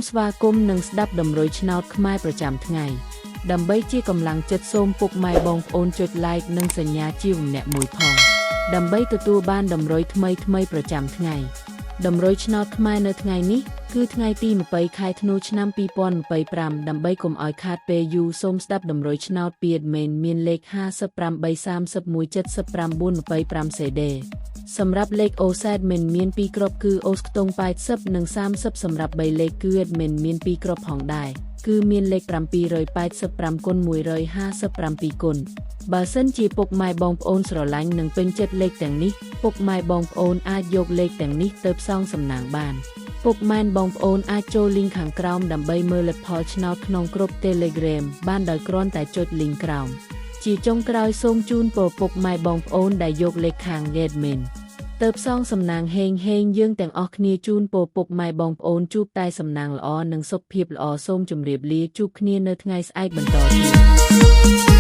ស្វាគមន៍និងស្ដាប់ដំរុយឆ្នោតខ្មែរប្រចាំថ្ងៃដើម្បីជាកម្លាំងចិត្តសូមពុកម៉ែបងប្អូនចុច like និងសញ្ញាជាម្នាក់មួយផងដើម្បីទទួលបានដំរុយថ្មីប្រចាំថ្ងៃដំរុយឆ្នោតខ្មែរនៅថ្ងៃនេះគឺថ្ងៃទី20ខែធ្នូឆ្នាំ2025ដើម្បីកុំឲ្យខាតពេលយូរសូមស្ដាប់ដំរុយឆ្នោតពី admin មានលេខ58317525 CD សម្រាប់លេខ OZ មិនមាន2គ្រាប់គឺ អូសខ្ទង់80និង30សម្រាប់3លេខគឺ admin មាន2គ្រាប់ផងដែរគឺមានលេខ785គុណ157គុណបើសិនជាពុកម៉ែបងប្អូនស្រឡាញ់និងពេញចិត្តលេខទាំងនេះពុកម៉ែបងប្អូនអាចយកលេខទាំងនេះទៅផ្សងសំណាងបានពុកម៉ែបងប្អូនអាចចូល link ខាងក្រោមដើម្បីមើលលទ្ធផលឆ្នោតក្នុងក្រុម Telegram បានដោយគ្រាន់តែចុច link ក្រោមជាចុងក្រោយសូមជូនពរពុកម៉ែបងប្អូនដែលយកលេខខាង admin ទៅផ្សងសំណាងហេងយើងទាំងអស់គ្នាជូនពរពុកម៉ែបងប្អូនជួបតែសំណាងល្អនិងសុខភាពល្អសូមជម្រាបលាជួបគ្នានៅថ្ងៃស្អែកបន្តទៀត